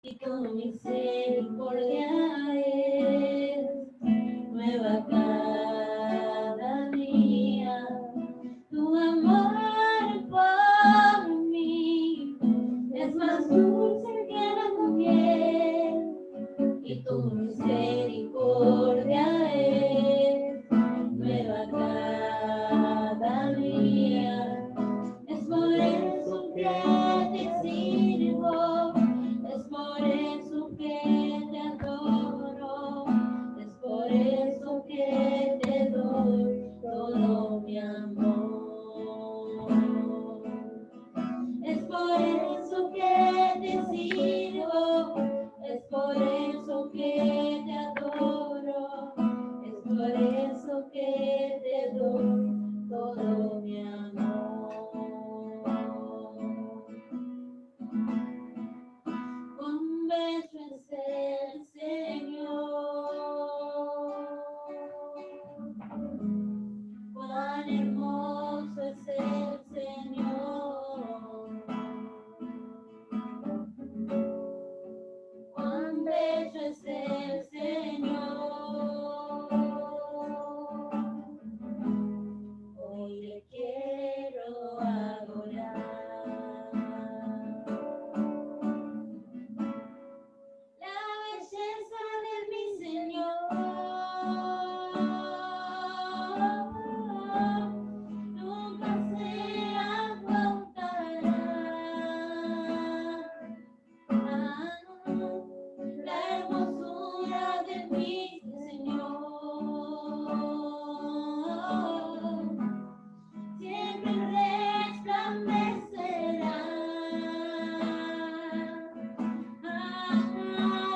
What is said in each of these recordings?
y tu misericordia es nueva cada día. Tu amor por mí es más dulce que la miel y tu misericordia es nueva cada día. Es por eso que te sirvo, es por eso que te adoro, es por eso que te doy todo mi amor. Es por eso que te sirvo, es por eso que te adoro, es por eso que te doy todo mi amor. Cuán bello es el Señor, cuán hermoso es el Señor, cuán bello es el Señor. Hoy le quiero adorar. La belleza de mi Señor nunca se agotará. La hermosura de mi Señor siempre resplandecerá.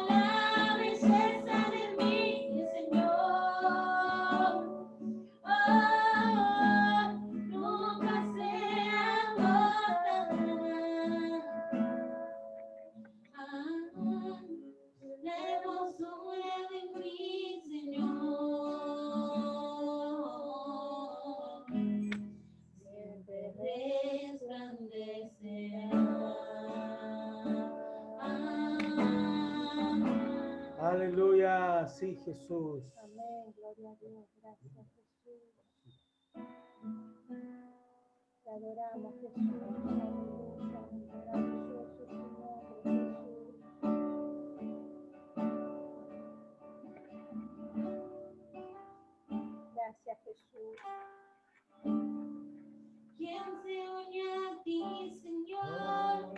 La belleza de mi Señor, nunca se agotará. La hermosura de mi Señor siempre resplandecerá. Aleluya, sí, Jesús. Amén, gloria a Dios, gracias Jesús. Te adoramos Jesús, aleluya, maravilloso es tu nombre Jesús. Gracias Jesús. ¿Quién se une a ti, Señor?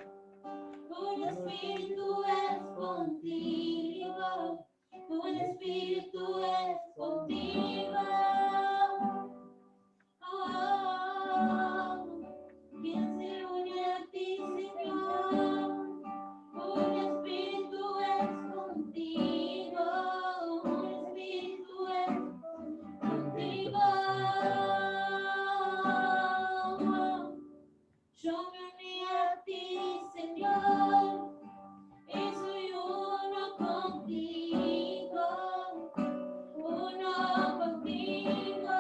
Un espíritu es contigo, un espíritu es contigo. ¿Quién se une a ti, Señor? Un espíritu es contigo, un espíritu es contigo. Yo me uní a ti, Señor, y soy uno contigo, uno contigo,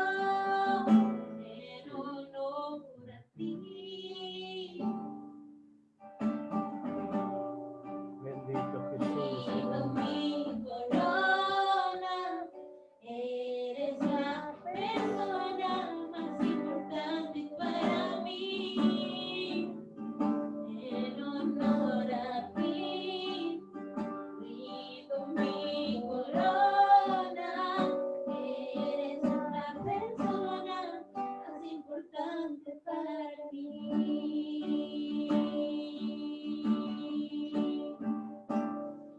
en honor a ti. Bendito Jesús. Sigo mi corona, eres la persona más importante para mí. En honor a ti, brindo mi corona, eres la persona más importante para mí.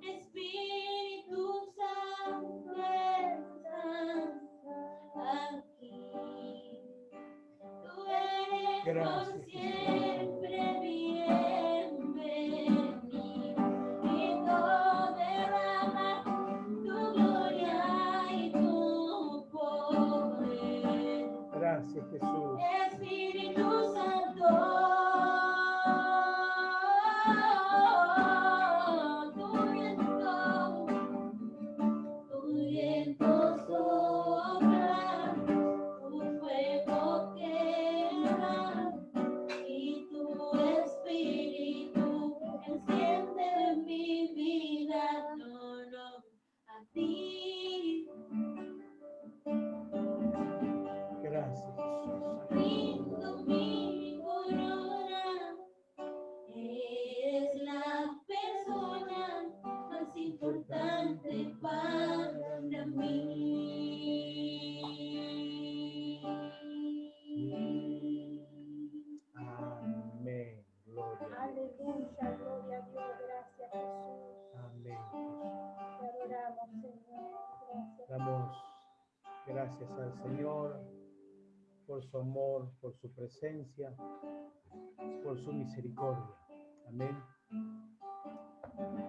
Espíritu Santo estás aquí. Tú eres por Gracias, siempre bienvenido. Y todo derrama tu gloria y tu poder. Gracias, Jesús. Espíritu Santo, tu viento sopla, tu fuego quema y Damos gracias al Señor por su amor, por su presencia, por su misericordia. Amén.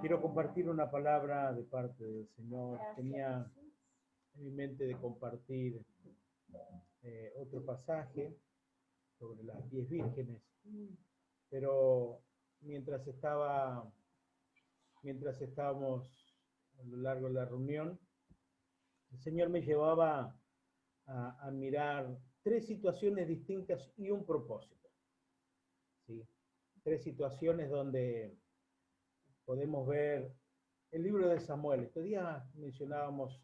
Quiero compartir una palabra de parte del Señor. Tenía en mi mente de compartir otro pasaje sobre las 10 vírgenes, pero mientras estábamos a lo largo de la reunión, el Señor me llevaba a mirar 3 situaciones distintas y un propósito, ¿sí? 3 situaciones donde podemos ver el libro de Samuel. Este día estábamos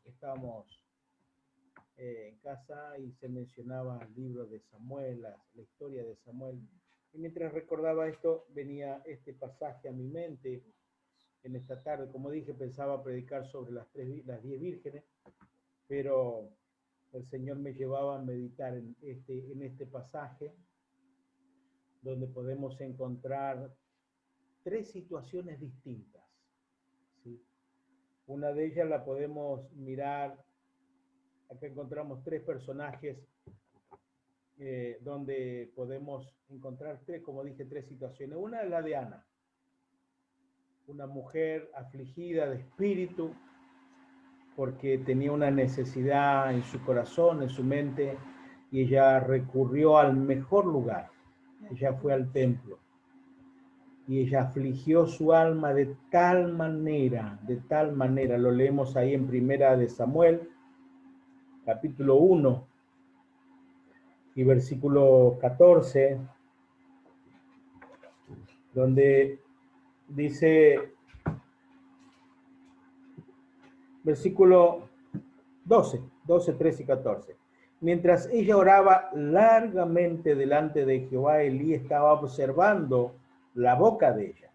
en casa y se mencionaba el libro de Samuel, la historia de Samuel. Y mientras recordaba esto, venía este pasaje a mi mente en esta tarde. Como dije, pensaba predicar sobre las 10 vírgenes, pero el Señor me llevaba a meditar en este pasaje, donde podemos encontrar 3 situaciones distintas, ¿sí? Una de ellas la podemos mirar, acá encontramos 3 personajes, donde podemos encontrar 3, como dije, 3 situaciones. Una es la de Ana, una mujer afligida de espíritu, porque tenía una necesidad en su corazón, en su mente, y ella recurrió al mejor lugar. Ella fue al templo. Y ella afligió su alma de tal manera, lo leemos ahí en Primera de Samuel, capítulo 1 y versículo 14, donde dice, versículo 12, 13 y 14. Mientras ella oraba largamente delante de Jehová, Elí estaba observando la boca de ella.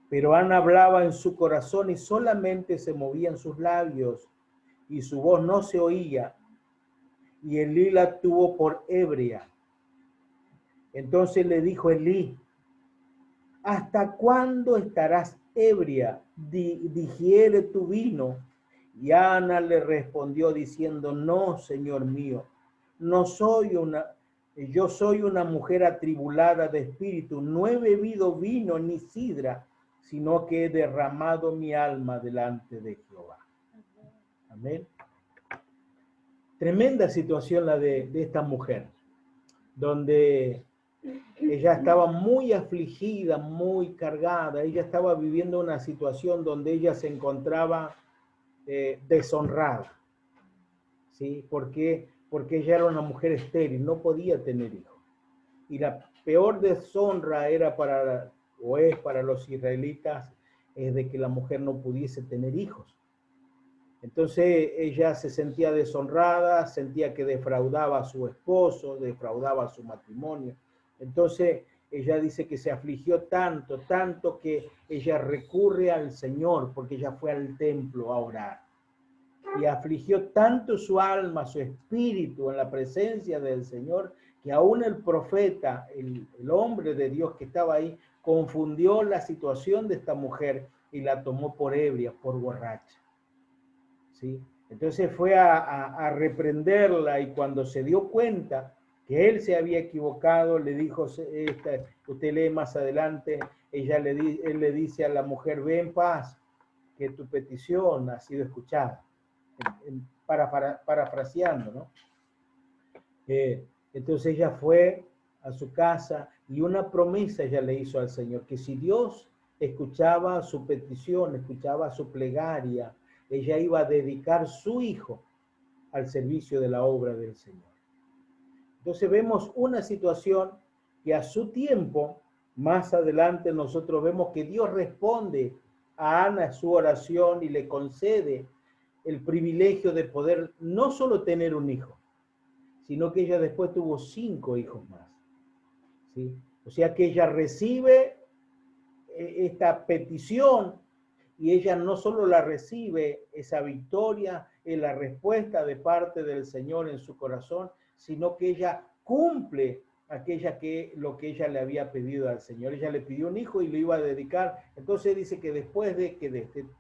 Pero Ana hablaba en su corazón y solamente se movían sus labios y su voz no se oía. Y Elí la tuvo por ebria. Entonces le dijo Elí, ¿hasta cuándo estarás ebria? Digiere tu vino. Y Ana le respondió diciendo, no, Señor mío, yo soy una mujer atribulada de espíritu, no he bebido vino ni sidra, sino que he derramado mi alma delante de Jehová. Amén. Tremenda situación la de esta mujer, donde ella estaba muy afligida, muy cargada. Ella estaba viviendo una situación donde ella se encontraba deshonrada, ¿sí? Porque ella era una mujer estéril, no podía tener hijos. Y la peor deshonra es para los israelitas, es de que la mujer no pudiese tener hijos. Entonces ella se sentía deshonrada, sentía que defraudaba a su esposo, defraudaba a su matrimonio. Entonces ella dice que se afligió tanto que ella recurre al Señor, porque ella fue al templo a orar. Y afligió tanto su alma, su espíritu en la presencia del Señor, que aún el profeta, el hombre de Dios que estaba ahí, confundió la situación de esta mujer y la tomó por ebria, por borracha. ¿Sí? Entonces fue a reprenderla, y cuando se dio cuenta que él se había equivocado, le dijo, usted lee más adelante, él le dice a la mujer, ve en paz, que tu petición ha sido escuchada. Parafraseando, ¿no? Entonces ella fue a su casa y una promesa ella le hizo al Señor, que si Dios escuchaba su petición, escuchaba su plegaria, ella iba a dedicar su hijo al servicio de la obra del Señor. Entonces vemos una situación que a su tiempo, más adelante nosotros vemos que Dios responde a Ana su oración y le concede el privilegio de poder no solo tener un hijo, sino que ella después tuvo 5 hijos más, ¿sí? O sea que ella recibe esta petición, y ella no solo la recibe, esa victoria, en la respuesta de parte del Señor en su corazón, sino que ella cumple lo que ella le había pedido al Señor. Ella le pidió un hijo y lo iba a dedicar. Entonces dice que después de que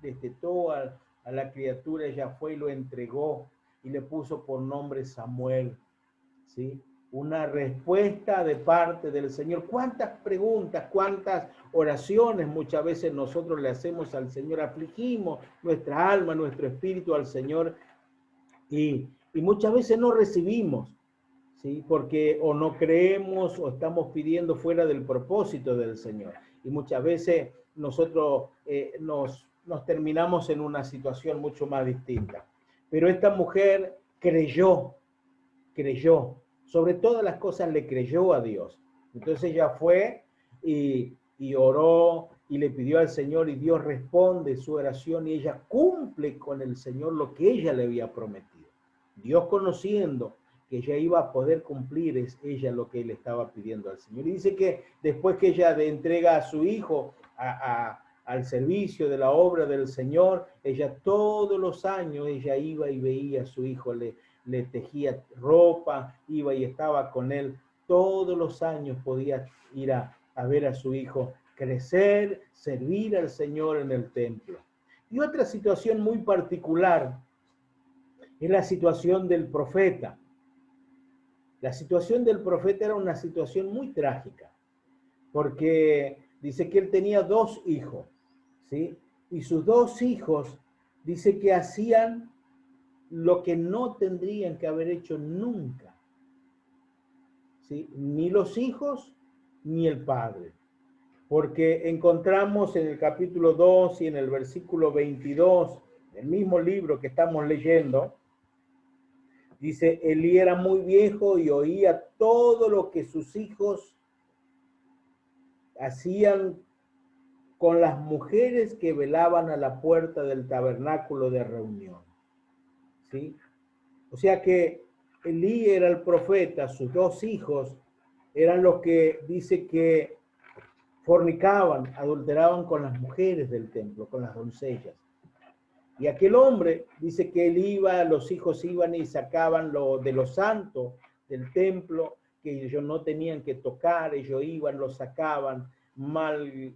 destetó a a la criatura, ella fue y lo entregó y le puso por nombre Samuel, ¿sí? Una respuesta de parte del Señor. ¿Cuántas preguntas, cuántas oraciones muchas veces nosotros le hacemos al Señor? Afligimos nuestra alma, nuestro espíritu al Señor y muchas veces no recibimos, ¿sí? Porque o no creemos o estamos pidiendo fuera del propósito del Señor. Y muchas veces nosotros nos terminamos en una situación mucho más distinta. Pero esta mujer creyó, sobre todas las cosas le creyó a Dios. Entonces ella fue y oró y le pidió al Señor y Dios responde su oración y ella cumple con el Señor lo que ella le había prometido. Dios, conociendo que ella iba a poder cumplir, es ella lo que le estaba pidiendo al Señor. Y dice que después que ella entrega a su hijo al servicio de la obra del Señor, ella todos los años, ella iba y veía a su hijo, le tejía ropa, iba y estaba con él. Todos los años podía ir a ver a su hijo crecer, servir al Señor en el templo. Y otra situación muy particular es la situación del profeta. La situación del profeta era una situación muy trágica, porque dice que él tenía 2 hijos, ¿sí? Y sus 2 hijos, dice que hacían lo que no tendrían que haber hecho nunca, ¿sí? Ni los hijos, ni el padre. Porque encontramos en el capítulo 2 y en el versículo 22, del mismo libro que estamos leyendo, dice, Elí era muy viejo y oía todo lo que sus hijos hacían con las mujeres que velaban a la puerta del tabernáculo de reunión. ¿Sí? O sea que Elí era el profeta, sus 2 hijos eran los que dice que fornicaban, adulteraban con las mujeres del templo, con las doncellas. Y aquel hombre dice que él iba, los hijos iban y sacaban lo de lo santo del templo, que ellos no tenían que tocar, ellos iban, lo sacaban, mal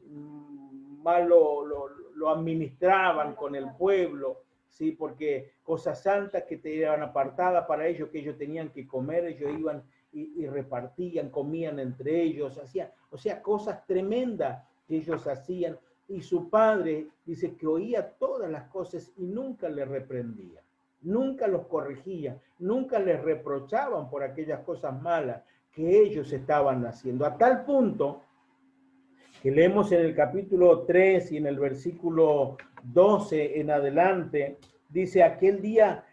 lo administraban con el pueblo, ¿sí? Porque cosas santas que te eran apartadas para ellos, que ellos tenían que comer, ellos iban y repartían, comían entre ellos, hacían, o sea, cosas tremendas que ellos hacían. Y su padre dice que oía todas las cosas y nunca le reprendía, nunca los corregía, nunca les reprochaban por aquellas cosas malas que ellos estaban haciendo. A tal punto que leemos en el capítulo 3 y en el versículo 12 en adelante, dice aquel día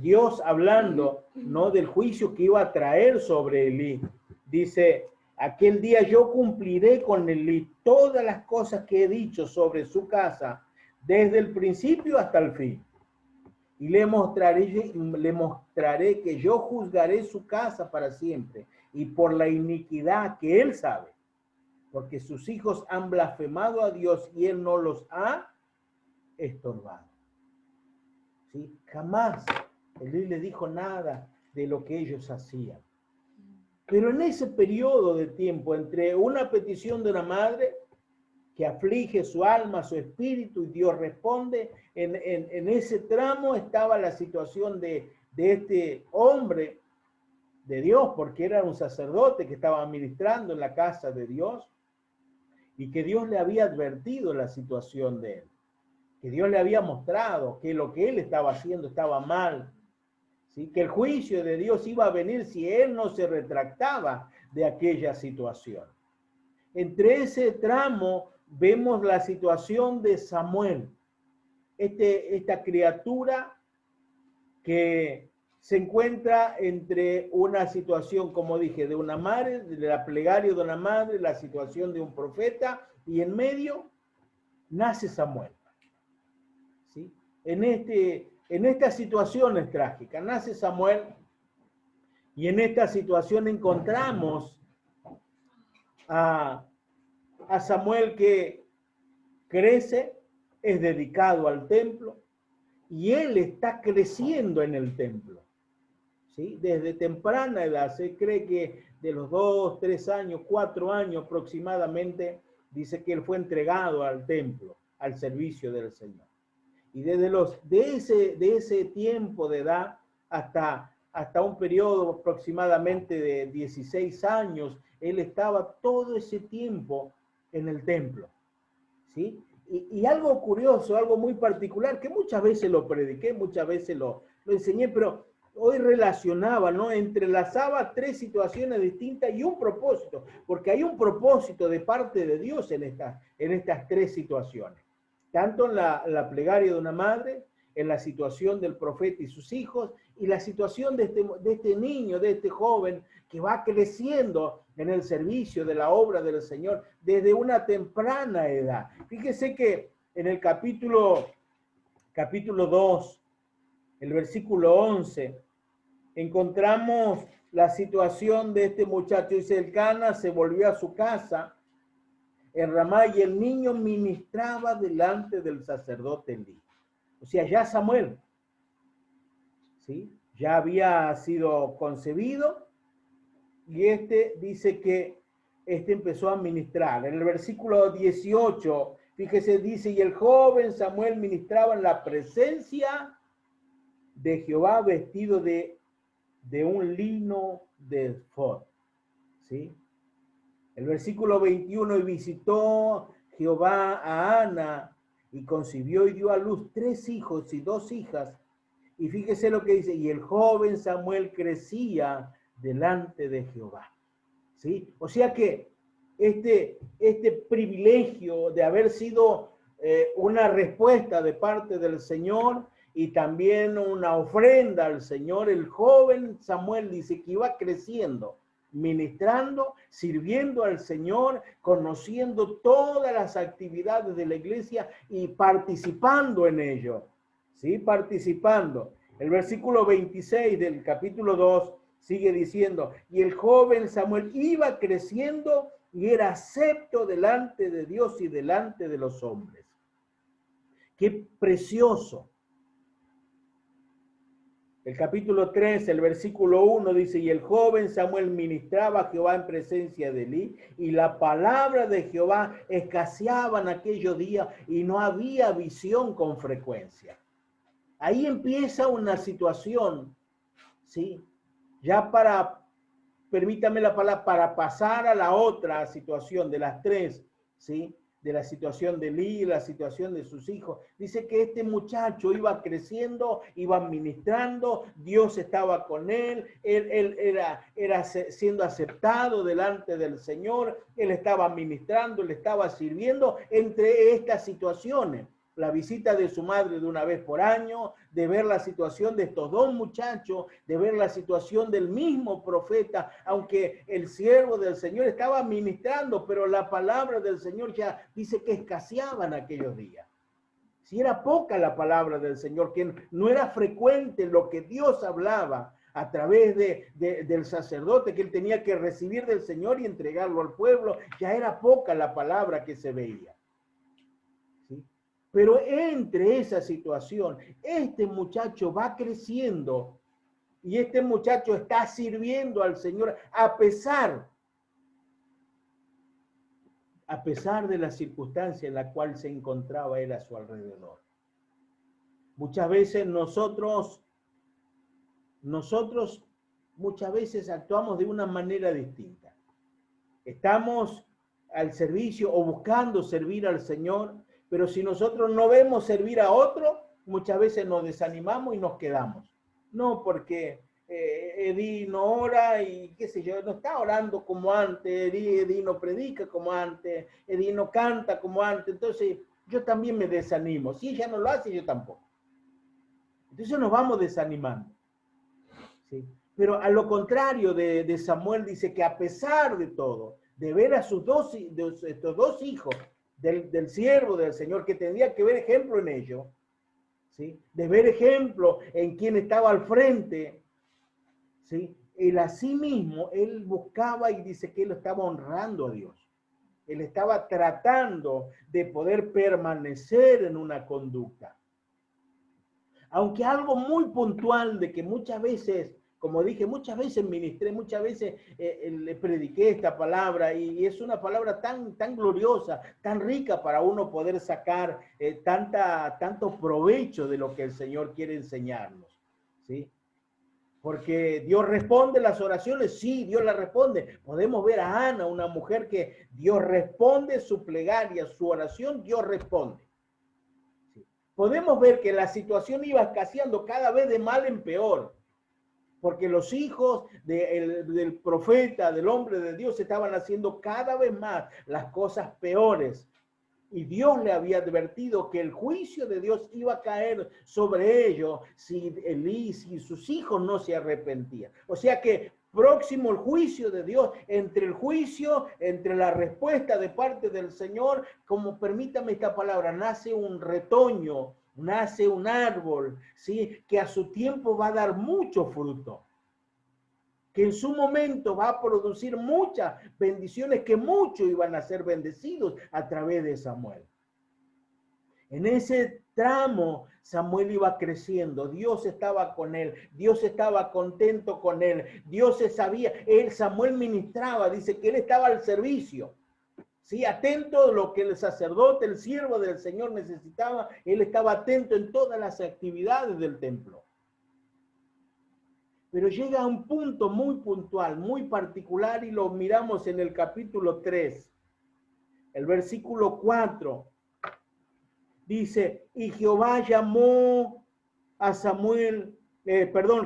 Dios hablando, ¿no?, del juicio que iba a traer sobre Elí. Dice, aquel día yo cumpliré con Elí todas las cosas que he dicho sobre su casa, desde el principio hasta el fin. Y le mostraré que yo juzgaré su casa para siempre, y por la iniquidad que él sabe, porque sus hijos han blasfemado a Dios y él no los ha estorbado. ¿Sí? Jamás Elí le dijo nada de lo que ellos hacían. Pero en ese periodo de tiempo, entre una petición de una madre que aflige su alma, su espíritu, y Dios responde, en ese tramo estaba la situación de este hombre de Dios, porque era un sacerdote que estaba ministrando en la casa de Dios, y que Dios le había advertido la situación de él, que Dios le había mostrado que lo que él estaba haciendo estaba mal, ¿sí? Que el juicio de Dios iba a venir si él no se retractaba de aquella situación. Entre ese tramo vemos la situación de Samuel, esta criatura que se encuentra entre una situación, como dije, de una madre, de la plegaria de una madre, la situación de un profeta, y en medio nace Samuel. ¿Sí? En estas situaciones trágicas nace Samuel, y en esta situación encontramos a Samuel que crece, es dedicado al templo, y él está creciendo en el templo. ¿Sí? Desde temprana edad, se cree que de los 2, 3 años, 4 años aproximadamente, dice que él fue entregado al templo, al servicio del Señor. Y de ese tiempo de edad hasta un periodo aproximadamente de 16 años, él estaba todo ese tiempo en el templo, ¿sí? Y algo curioso, algo muy particular, que muchas veces lo prediqué, muchas veces lo enseñé, pero hoy relacionaba, ¿no? Entrelazaba tres situaciones distintas y un propósito, porque hay un propósito de parte de Dios en estas tres situaciones. Tanto en la plegaria de una madre, en la situación del profeta y sus hijos, y la situación de este niño, de este joven, que va creciendo en el servicio de la obra del Señor desde una temprana edad. Fíjese que en el capítulo 2, el versículo 11, encontramos la situación de este muchacho. Dice, Elcana se volvió a su casa en Ramá y el niño ministraba delante del sacerdote Elí. O sea, ya Samuel, ¿sí? Ya había sido concebido y dice que empezó a ministrar. En el versículo 18, fíjese, dice, y el joven Samuel ministraba en la presencia de Jehová vestido de un lino de efod, ¿sí? El versículo 21, y visitó Jehová a Ana y concibió y dio a luz 3 hijos y 2 hijas. Y fíjese lo que dice, y el joven Samuel crecía delante de Jehová, ¿sí? O sea que este privilegio de haber sido una respuesta de parte del Señor y también una ofrenda al Señor, el joven Samuel dice que iba creciendo, ministrando, sirviendo al Señor, conociendo todas las actividades de la iglesia y participando en ello, ¿sí? Participando. El versículo 26 del capítulo 2 sigue diciendo, y el joven Samuel iba creciendo y era acepto delante de Dios y delante de los hombres. Qué precioso. El capítulo 3, el versículo 1 dice, y el joven Samuel ministraba a Jehová en presencia de Elí, y la palabra de Jehová escaseaba en aquellos días, y no había visión con frecuencia. Ahí empieza una situación, ¿sí? Ya permítame la palabra, para pasar a la otra situación de las tres, ¿sí? De la situación de Elí, la situación de sus hijos. Dice que este muchacho iba creciendo, iba ministrando, Dios estaba con él era siendo aceptado delante del Señor, él estaba ministrando, él estaba sirviendo entre estas situaciones. La visita de su madre de una vez por año, de ver la situación de estos dos muchachos, de ver la situación del mismo profeta, aunque el siervo del Señor estaba ministrando, pero la palabra del Señor ya dice que escaseaba en aquellos días. Si era poca la palabra del Señor, que no era frecuente lo que Dios hablaba a través del sacerdote que él tenía que recibir del Señor y entregarlo al pueblo, ya era poca la palabra que se veía. ¿Sí? Pero entre esa situación, este muchacho va creciendo y este muchacho está sirviendo al Señor a pesar de la circunstancia en la cual se encontraba él a su alrededor. Muchas veces nosotros muchas veces actuamos de una manera distinta. Estamos al servicio o buscando servir al Señor, pero si nosotros no vemos servir a otro, muchas veces nos desanimamos y nos quedamos. No, porque Edí no ora y qué sé yo, no está orando como antes, Edí no predica como antes, Edí no canta como antes, entonces yo también me desanimo. Si ella no lo hace, yo tampoco. Entonces nos vamos desanimando. ¿Sí? Pero a lo contrario de Samuel dice que a pesar de todo, de ver a estos dos hijos del siervo del Señor, que tendría que ver ejemplo en ello, ¿sí? De ver ejemplo en quien estaba al frente, ¿sí? Él a sí mismo, él buscaba y dice que él estaba honrando a Dios. Él estaba tratando de poder permanecer en una conducta. Aunque algo muy puntual de que muchas veces como dije, muchas veces ministré, muchas veces le prediqué esta palabra y es una palabra tan gloriosa, tan rica para uno poder sacar tanto provecho de lo que el Señor quiere enseñarnos, ¿sí? Porque Dios responde las oraciones, sí, Dios las responde. Podemos ver a Ana, una mujer que Dios responde su plegaria, su oración, Dios responde. Sí. Podemos ver que la situación iba escaseando cada vez de mal en peor, porque los hijos del profeta, del hombre de Dios, estaban haciendo cada vez más las cosas peores. Y Dios le había advertido que el juicio de Dios iba a caer sobre ellos si Elí y sus hijos no se arrepentían. O sea que próximo el juicio de Dios, entre el juicio, entre la respuesta de parte del Señor, como permítame esta palabra, nace un retoño, nace un árbol, ¿sí? Que a su tiempo va a dar mucho fruto, que en su momento va a producir muchas bendiciones, que muchos iban a ser bendecidos a través de Samuel. En ese tramo, Samuel iba creciendo, Dios estaba con él, Dios estaba contento con él, Dios se sabía, Samuel ministraba, dice que él estaba al servicio, ¿sí? Atento a lo que el sacerdote, el siervo del Señor necesitaba, él estaba atento en todas las actividades del templo. Pero llega a un punto muy puntual, muy particular, y lo miramos en el capítulo 3, el versículo 4. Dice, y Jehová llamó a Samuel,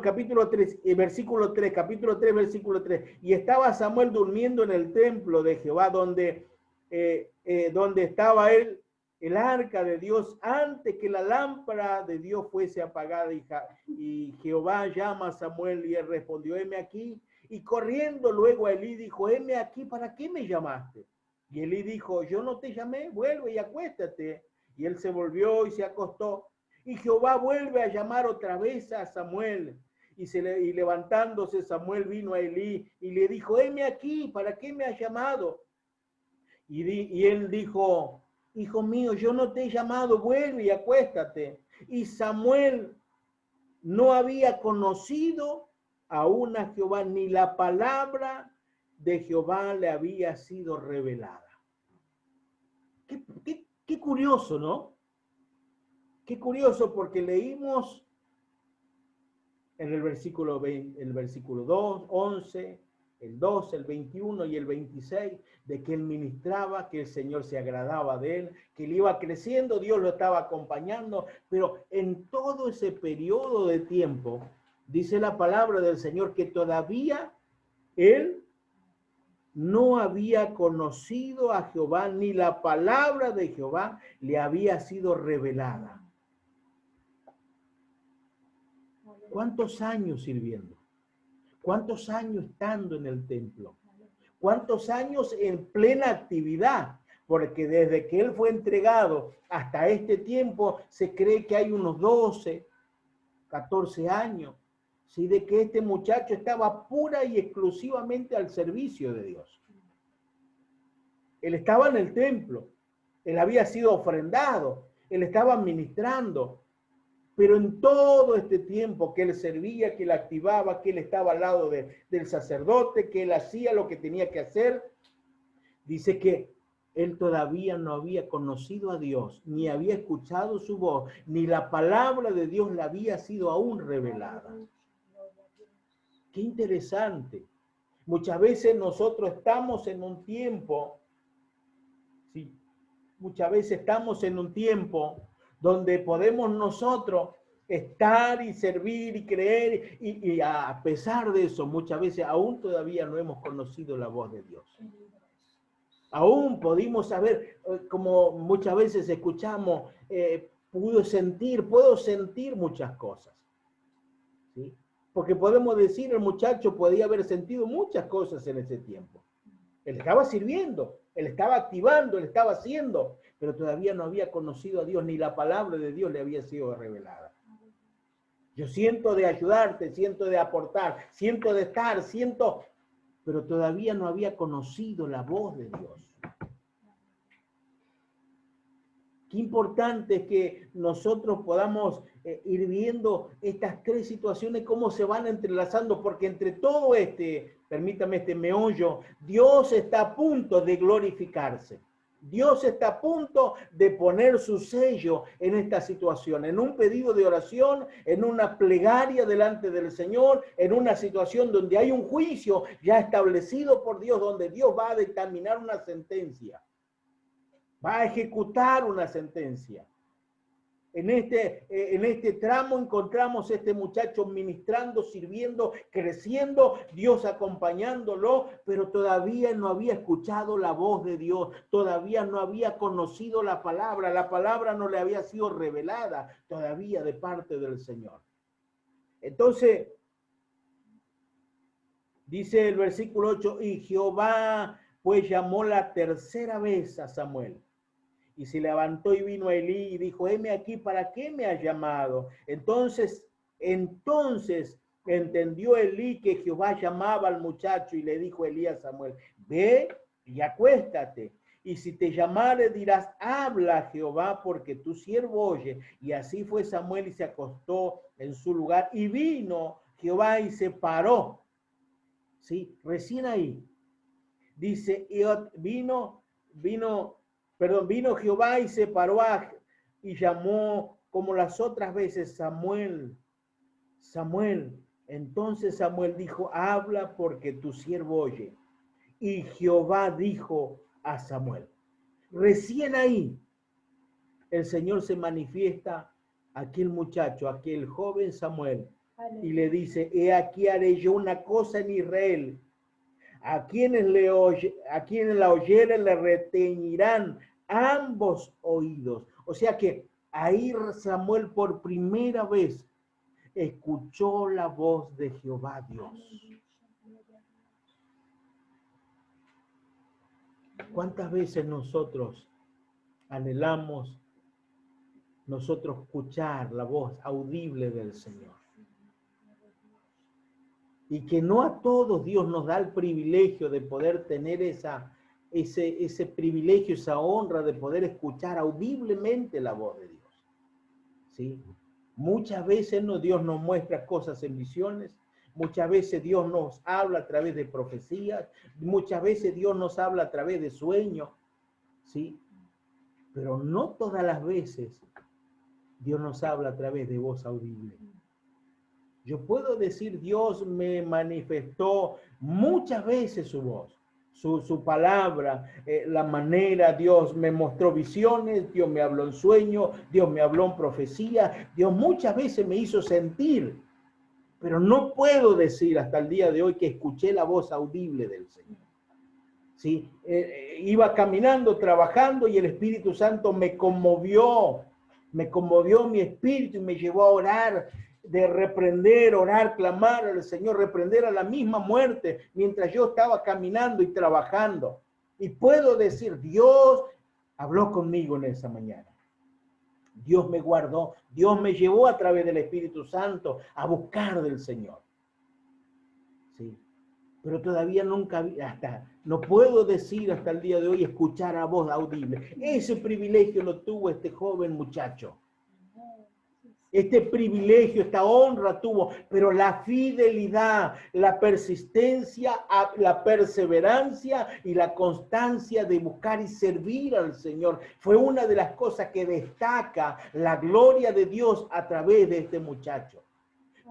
capítulo 3, versículo 3, capítulo 3, versículo 3. Y estaba Samuel durmiendo en el templo de Jehová, donde estaba él, el arca de Dios, antes que la lámpara de Dios fuese apagada. Y Jehová llama a Samuel y él respondió, heme aquí. Y corriendo luego a Elí dijo, heme aquí, ¿para qué me llamaste? Y Elí dijo, yo no te llamé, vuelve y acuéstate. Y él se volvió y se acostó. Y Jehová vuelve a llamar otra vez a Samuel. Y levantándose Samuel vino a Elí y le dijo, heme aquí, ¿para qué me has llamado? Y él dijo, hijo mío, yo no te he llamado, vuelve y acuéstate. Y Samuel no había conocido aún a Jehová, ni la palabra de Jehová le había sido revelada. Qué curioso, ¿no? Qué curioso, porque leímos en el versículo 20, el versículo 2, 11, el 12, el 21 y el 26, de que él ministraba, que el Señor se agradaba de él, que él iba creciendo, Dios lo estaba acompañando, pero en todo ese periodo de tiempo, dice la palabra del Señor, que todavía él no había conocido a Jehová, ni la palabra de Jehová le había sido revelada. ¿Cuántos años sirviendo? ¿Cuántos años estando en el templo? ¿Cuántos años en plena actividad? Porque desde que él fue entregado hasta este tiempo se cree que hay unos 12, 14 años, ¿sí? De que este muchacho estaba pura y exclusivamente al servicio de Dios. Él estaba en el templo, él había sido ofrendado, él estaba ministrando, pero en todo este tiempo que él servía, que él activaba, que él estaba al lado del sacerdote, que él hacía lo que tenía que hacer, dice que él todavía no había conocido a Dios, ni había escuchado su voz, ni la palabra de Dios le había sido aún revelada. Qué interesante. Muchas veces nosotros estamos en un tiempo, ¿sí? Muchas veces estamos en un tiempo donde podemos nosotros estar y servir y creer, y a pesar de eso, muchas veces aún todavía no hemos conocido la voz de Dios. Aún pudimos saber, como muchas veces escuchamos, puedo sentir muchas cosas, ¿sí? Porque podemos decir, el muchacho podía haber sentido muchas cosas en ese tiempo. Él estaba sirviendo, él estaba activando, él estaba haciendo, pero todavía no había conocido a Dios, ni la palabra de Dios le había sido revelada. Yo siento de ayudarte, siento de aportar, siento de estar, pero todavía no había conocido la voz de Dios. Qué importante es que nosotros podamos ir viendo estas tres situaciones, cómo se van entrelazando, porque entre todo permítame este meollo, Dios está a punto de glorificarse. Dios está a punto de poner su sello en esta situación, en un pedido de oración, en una plegaria delante del Señor, en una situación donde hay un juicio ya establecido por Dios, donde Dios va a determinar una sentencia, va a ejecutar una sentencia. En este tramo encontramos este muchacho ministrando, sirviendo, creciendo, Dios acompañándolo, pero todavía no había escuchado la voz de Dios, todavía no había conocido la palabra no le había sido revelada todavía de parte del Señor. Entonces, dice el versículo 8, y Jehová pues llamó la tercera vez a Samuel. Y se levantó y vino a Elí y dijo, heme aquí, ¿para qué me has llamado? Entonces entendió Elí que Jehová llamaba al muchacho y le dijo Elí a Samuel, ve y acuéstate. Y si te llamare dirás, habla Jehová, porque tu siervo oye. Y así fue Samuel y se acostó en su lugar. Y vino Jehová y se paró. ¿Sí? Recién ahí. Dice, vino Jehová y se paró y llamó como las otras veces, Samuel, Samuel. Entonces Samuel dijo, habla porque tu siervo oye. Y Jehová dijo a Samuel. Recién ahí el Señor se manifiesta a aquel muchacho, a aquel joven Samuel, y le dice, he aquí haré yo una cosa en Israel. A quienes la oyeren le reteñirán ambos oídos. O sea que ahí Samuel por primera vez escuchó la voz de Jehová Dios. ¿Cuántas veces nosotros anhelamos escuchar la voz audible del Señor? Y que no a todos Dios nos da el privilegio de poder tener ese privilegio, esa honra de poder escuchar audiblemente la voz de Dios. ¿Sí? Muchas veces Dios nos muestra cosas en visiones, muchas veces Dios nos habla a través de profecías, muchas veces Dios nos habla a través de sueños, ¿sí? Pero no todas las veces Dios nos habla a través de voz audible. Yo puedo decir, Dios me manifestó muchas veces su voz, su palabra, la manera, Dios me mostró visiones, Dios me habló en sueños, Dios me habló en profecía, Dios muchas veces me hizo sentir, pero no puedo decir hasta el día de hoy que escuché la voz audible del Señor. ¿Sí? Iba caminando, trabajando y el Espíritu Santo me conmovió mi espíritu y me llevó a orar, de reprender, orar, clamar al Señor, reprender a la misma muerte mientras yo estaba caminando y trabajando. Y puedo decir, Dios habló conmigo en esa mañana. Dios me guardó, Dios me llevó a través del Espíritu Santo a buscar del Señor. Sí. Pero todavía no puedo decir hasta el día de hoy escuchar a voz audible. Ese privilegio lo tuvo este joven muchacho. Este privilegio, esta honra tuvo, pero la fidelidad, la persistencia, la perseverancia y la constancia de buscar y servir al Señor fue una de las cosas que destaca la gloria de Dios a través de este muchacho.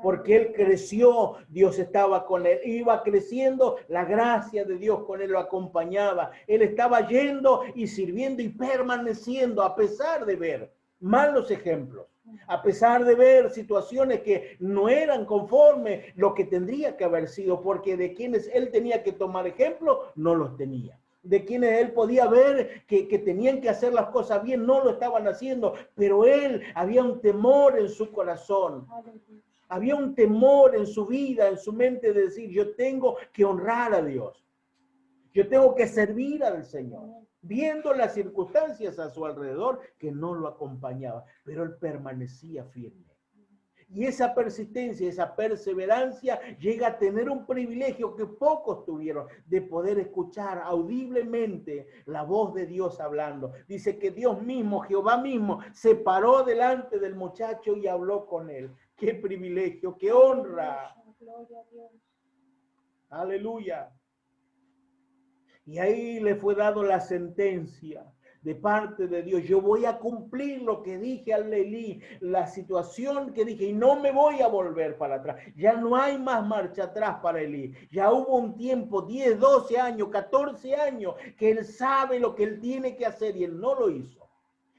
Porque él creció, Dios estaba con él, iba creciendo, la gracia de Dios con él lo acompañaba. Él estaba yendo y sirviendo y permaneciendo a pesar de ver malos ejemplos, a pesar de ver situaciones que no eran conforme lo que tendría que haber sido, porque de quienes él tenía que tomar ejemplo, no los tenía. De quienes él podía ver que tenían que hacer las cosas bien, no lo estaban haciendo, pero él había un temor en su corazón. Había un temor en su vida, en su mente de decir, yo tengo que honrar a Dios. Yo tengo que servir al Señor. Viendo las circunstancias a su alrededor que no lo acompañaban, pero él permanecía firme. Y esa persistencia, esa perseverancia llega a tener un privilegio que pocos tuvieron, de poder escuchar audiblemente la voz de Dios hablando. Dice que Dios mismo, Jehová mismo, se paró delante del muchacho y habló con él. ¡Qué privilegio, qué honra! Gloria a Dios. Aleluya. Y ahí le fue dado la sentencia de parte de Dios. Yo voy a cumplir lo que dije al Elí, la situación que dije, y no me voy a volver para atrás. Ya no hay más marcha atrás para Elí. Ya hubo un tiempo, 10, 12 años, 14 años, que él sabe lo que él tiene que hacer y él no lo hizo.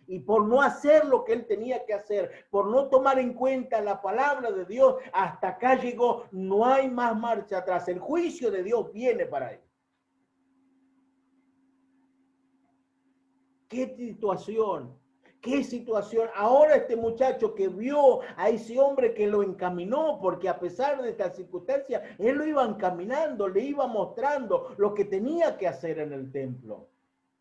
Y por no hacer lo que él tenía que hacer, por no tomar en cuenta la palabra de Dios, hasta acá llegó, no hay más marcha atrás. El juicio de Dios viene para él. ¿Qué situación? ¿Qué situación? Ahora este muchacho que vio a ese hombre que lo encaminó, porque a pesar de esta circunstancia, él lo iba encaminando, le iba mostrando lo que tenía que hacer en el templo.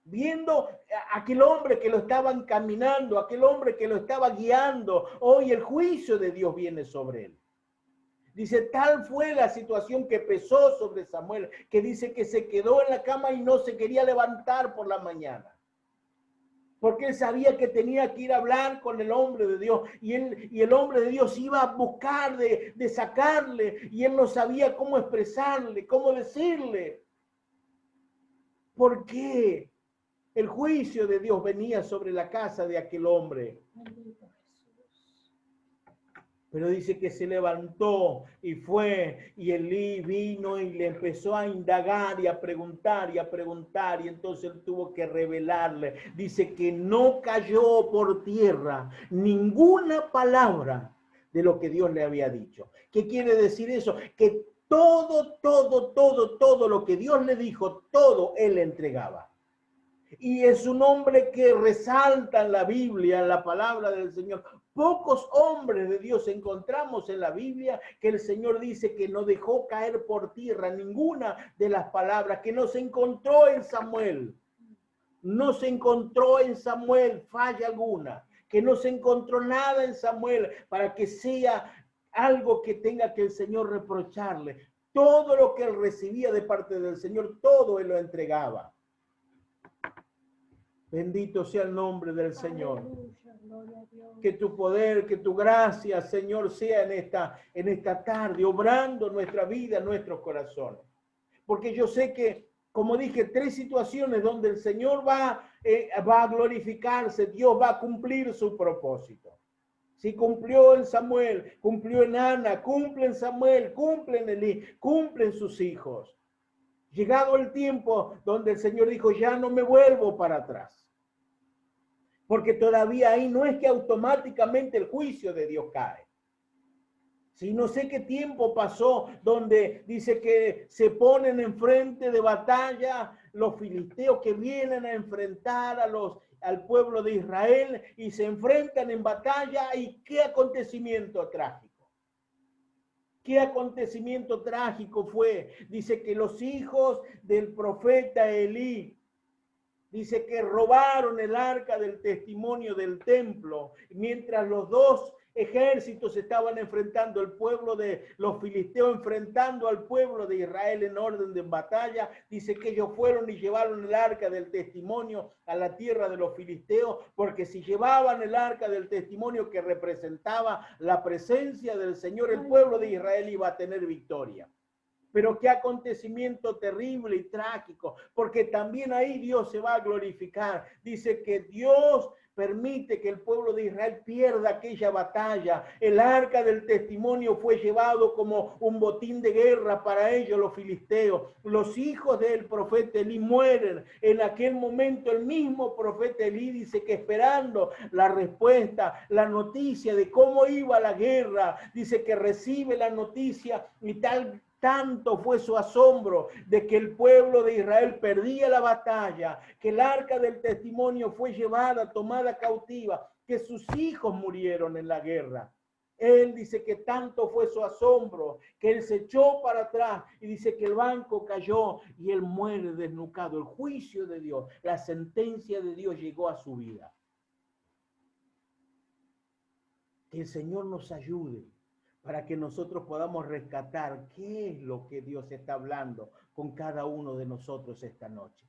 Viendo a aquel hombre que lo estaba encaminando, aquel hombre que lo estaba guiando, hoy el juicio de Dios viene sobre él. Dice, tal fue la situación que pesó sobre Samuel, que dice que se quedó en la cama y no se quería levantar por la mañana. Porque él sabía que tenía que ir a hablar con el hombre de Dios y el hombre de Dios iba a buscar de sacarle y él no sabía cómo expresarle, cómo decirle. ¿Por qué? El juicio de Dios venía sobre la casa de aquel hombre. Pero dice que se levantó y fue, y Elí vino y le empezó a indagar y a preguntar y a preguntar, y entonces él tuvo que revelarle. Dice que no cayó por tierra ninguna palabra de lo que Dios le había dicho. ¿Qué quiere decir eso? Que todo lo que Dios le dijo, todo él le entregaba. Y es un hombre que resalta en la Biblia, en la palabra del Señor. Pocos hombres de Dios encontramos en la Biblia que el Señor dice que no dejó caer por tierra ninguna de las palabras, que no se encontró en Samuel. No se encontró en Samuel falla alguna, que no se encontró nada en Samuel para que sea algo que tenga que el Señor reprocharle. Todo lo que él recibía de parte del Señor, todo él lo entregaba. Bendito sea el nombre del Señor. Que tu poder, que tu gracia, Señor, sea en esta tarde, obrando nuestra vida, nuestros corazones. Porque yo sé que, como dije, 3 situaciones donde el Señor va a glorificarse, Dios va a cumplir su propósito. Si cumplió en Samuel, cumplió en Ana, cumple en Samuel, cumple en Elí, cumplen sus hijos. Llegado el tiempo donde el Señor dijo, ya no me vuelvo para atrás. Porque todavía ahí no es que automáticamente el juicio de Dios cae. Si no sé qué tiempo pasó donde dice que se ponen enfrente de batalla los filisteos que vienen a enfrentar al pueblo de Israel y se enfrentan en batalla y qué acontecimiento trágico. ¿Qué acontecimiento trágico fue? Dice que los hijos del profeta Elí, dice que robaron el arca del testimonio del templo, mientras los 2 ejércitos estaban enfrentando, el pueblo de los filisteos enfrentando al pueblo de Israel en orden de batalla. Dice que ellos fueron y llevaron el arca del testimonio a la tierra de los filisteos, porque si llevaban el arca del testimonio que representaba la presencia del Señor, el pueblo de Israel iba a tener victoria. Pero qué acontecimiento terrible y trágico, porque también ahí Dios se va a glorificar. Dice que Dios permite que el pueblo de Israel pierda aquella batalla. El arca del testimonio fue llevado como un botín de guerra para ellos, los filisteos. Los hijos del profeta Elí mueren. En aquel momento el mismo profeta Elí dice que esperando la respuesta, la noticia de cómo iba la guerra, dice que recibe la noticia y tanto fue su asombro de que el pueblo de Israel perdía la batalla, que el arca del testimonio fue llevada, tomada cautiva, que sus hijos murieron en la guerra. Él dice que tanto fue su asombro, que él se echó para atrás y dice que el banco cayó y él muere desnucado. El juicio de Dios, la sentencia de Dios llegó a su vida. Que el Señor nos ayude para que nosotros podamos rescatar qué es lo que Dios está hablando con cada uno de nosotros esta noche.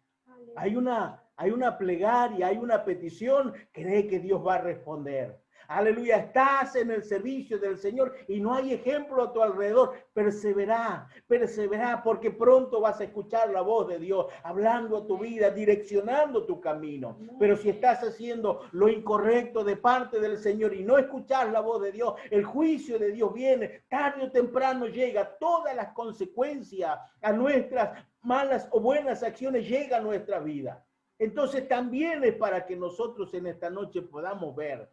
Hay una plegaria, hay una petición, cree que Dios va a responder. Aleluya, estás en el servicio del Señor y no hay ejemplo a tu alrededor. Persevera, persevera, porque pronto vas a escuchar la voz de Dios hablando a tu vida, direccionando tu camino. Pero si estás haciendo lo incorrecto de parte del Señor y no escuchas la voz de Dios, el juicio de Dios viene, tarde o temprano llega. Todas las consecuencias a nuestras malas o buenas acciones llegan a nuestra vida. Entonces también es para que nosotros en esta noche podamos ver.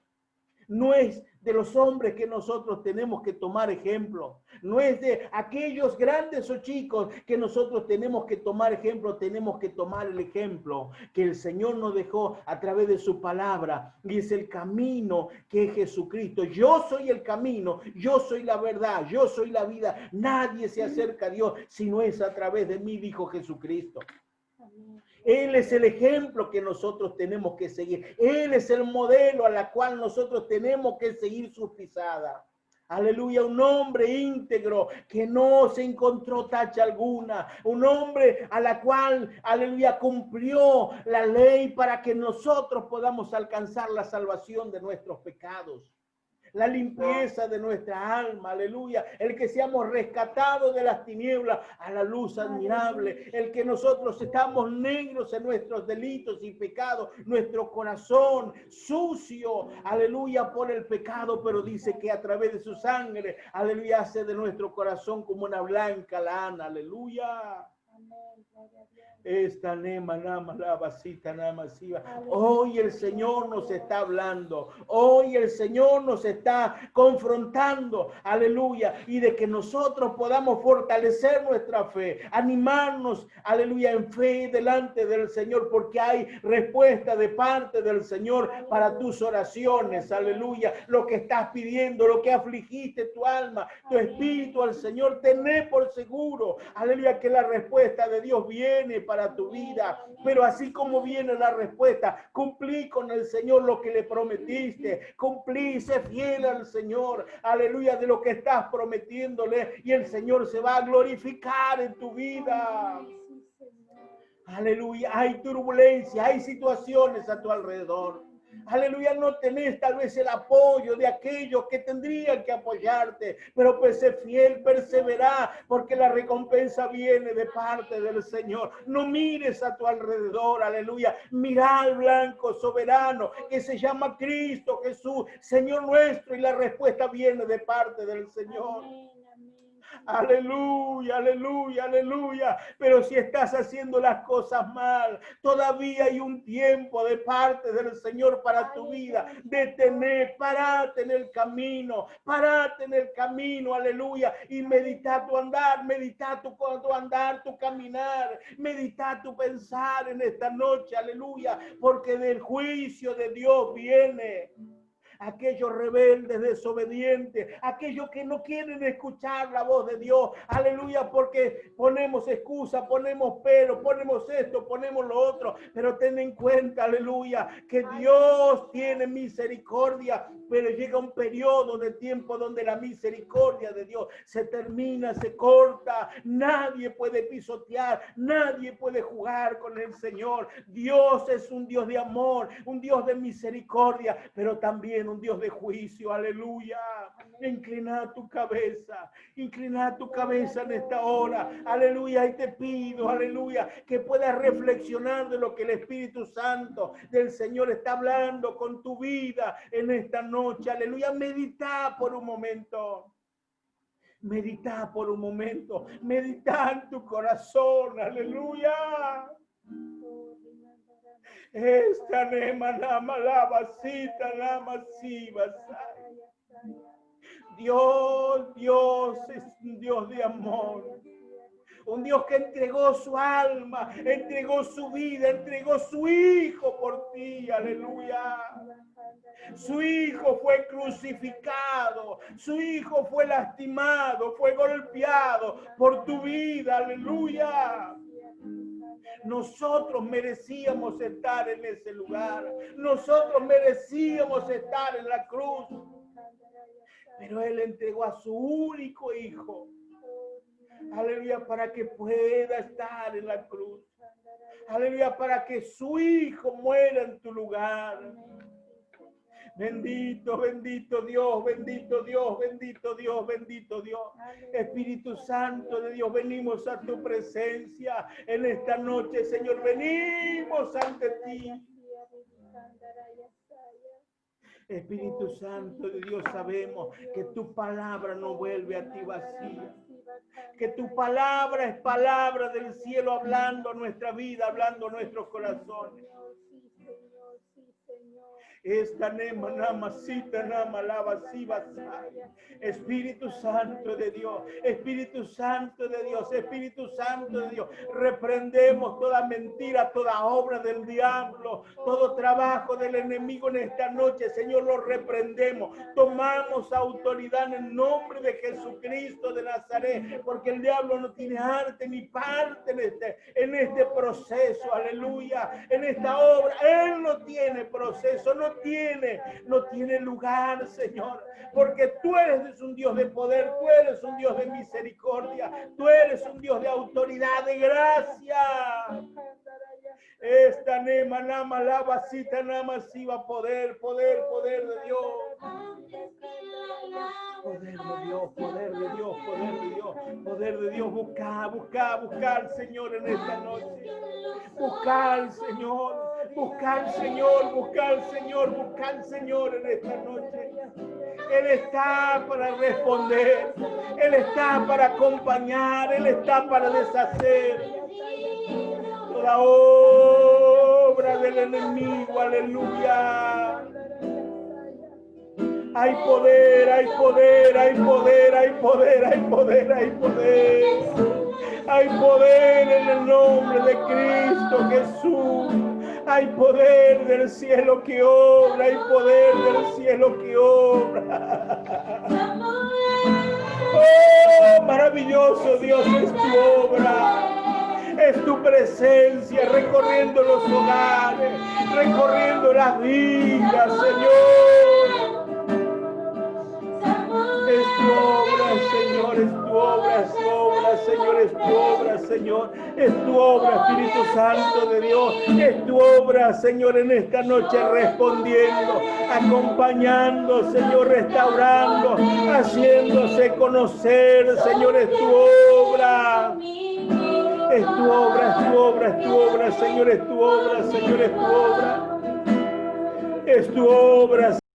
No es de los hombres que nosotros tenemos que tomar ejemplo. No es de aquellos grandes o chicos que nosotros tenemos que tomar ejemplo. Tenemos que tomar el ejemplo que el Señor nos dejó a través de su palabra. Y es el camino que es Jesucristo. Yo soy el camino, yo soy la verdad, yo soy la vida. Nadie se acerca a Dios si no es a través de mí, dijo Jesucristo. Él es el ejemplo que nosotros tenemos que seguir. Él es el modelo a la cual nosotros tenemos que seguir sus pisadas. Aleluya, un hombre íntegro que no se encontró tacha alguna. Un hombre a la cual, aleluya, cumplió la ley para que nosotros podamos alcanzar la salvación de nuestros pecados. La limpieza de nuestra alma, aleluya, el que seamos rescatados de las tinieblas a la luz admirable, el que nosotros estamos negros en nuestros delitos y pecados, nuestro corazón sucio, aleluya, por el pecado, pero dice que a través de su sangre, aleluya, hace de nuestro corazón como una blanca lana, aleluya. Esta nema, nama, la vasita, nama, siva. Hoy el Señor nos está hablando. Hoy el Señor nos está confrontando. Aleluya. Y de que nosotros podamos fortalecer nuestra fe. Animarnos, aleluya, en fe delante del Señor. Porque hay respuesta de parte del Señor para tus oraciones. Aleluya. Lo que estás pidiendo, lo que afligiste tu alma, tu espíritu al Señor. Tené por seguro. Aleluya, que la respuesta de Dios viene para tu vida, pero así como viene la respuesta, cumplí con el Señor lo que le prometiste, cumplí, sé fiel al Señor, aleluya, de lo que estás prometiéndole y el Señor se va a glorificar en tu vida. Aleluya, hay turbulencia, hay situaciones a tu alrededor. Aleluya, no tenés tal vez el apoyo de aquellos que tendrían que apoyarte, pero pues sé fiel, persevera, porque la recompensa viene de parte del Señor. No mires a tu alrededor, aleluya, mira al blanco soberano que se llama Cristo Jesús, Señor nuestro, y la respuesta viene de parte del Señor. Aleluya, aleluya, aleluya. Pero si estás haciendo las cosas mal, todavía hay un tiempo de parte del Señor para tu vida. Detener, parate en el camino, aleluya. Y medita tu andar, medita tu andar, tu caminar, medita tu pensar en esta noche, aleluya. Porque del juicio de Dios viene. Aquellos rebeldes, desobedientes, aquellos que no quieren escuchar la voz de Dios, aleluya, porque ponemos excusa, ponemos pero, ponemos esto, ponemos lo otro, pero ten en cuenta, aleluya, que Dios tiene misericordia, pero llega un periodo de tiempo donde la misericordia de Dios se termina, se corta, nadie puede pisotear, nadie puede jugar con el Señor. Dios es un Dios de amor, un Dios de misericordia, pero también un Dios de juicio, aleluya. Inclina tu cabeza en esta hora, aleluya, y te pido, aleluya, que puedas reflexionar de lo que el Espíritu Santo del Señor está hablando con tu vida en esta noche, aleluya. Medita por un momento, medita en tu corazón, aleluya. Esta nema nama la vasita nama si vasai. Dios es un Dios de amor. Un Dios que entregó su alma, entregó su vida, entregó su Hijo por ti, aleluya. Su Hijo fue crucificado, su Hijo fue lastimado, fue golpeado por tu vida, aleluya. Nosotros merecíamos estar en ese lugar. Nosotros merecíamos estar en la cruz. pero Él entregó a su único hijo. Aleluya, para que pueda estar en la cruz. Aleluya, para que su hijo muera en tu lugar. Bendito, bendito Dios, bendito Dios, bendito Dios, bendito Dios. Espíritu Santo de Dios, venimos a tu presencia en esta noche, Señor. Venimos ante ti. Espíritu Santo de Dios, sabemos que tu palabra no vuelve a ti vacía. Que tu palabra es palabra del cielo hablando a nuestra vida, hablando a nuestros corazones. Esta nema namasita namalaba sibasaya. Espíritu Santo de Dios, Espíritu Santo de Dios, Espíritu Santo de Dios, reprendemos toda mentira, toda obra del diablo, todo trabajo del enemigo en esta noche, Señor, lo reprendemos, tomamos autoridad en el nombre de Jesucristo de Nazaret, porque el diablo no tiene arte ni parte en este proceso, aleluya, en esta obra, él no tiene proceso, no tiene lugar, Señor, porque tú eres un Dios de poder, tú eres un Dios de misericordia, tú eres un Dios de autoridad, de gracia. Esta nema nama lavacita nama siva, poder de Dios. Poder de Dios, poder de Dios, poder de Dios, poder de Dios. Buscar, Señor, en esta noche. Buscar, Señor, en esta noche. Él está para responder, Él está para acompañar, Él está para deshacer toda obra del enemigo, aleluya. Hay poder, hay poder, hay poder, hay poder, hay poder, hay poder. Hay poder en el nombre de Cristo Jesús. Hay poder del cielo que obra, hay poder del cielo que obra. Oh, maravilloso Dios es tu obra. Es tu presencia recorriendo los hogares, recorriendo las vidas, Señor. Es tu obra, Señor, es tu obra, es tu obra, Señor, es tu obra, Señor. Es tu obra, Espíritu Santo de Dios. Es tu obra, Señor, en esta noche respondiendo, acompañando, Señor, restaurando, haciéndose conocer, Señor, es tu obra. Es tu obra, es tu obra, es tu obra, Señor, es tu obra, Señor, es tu obra. Es tu obra.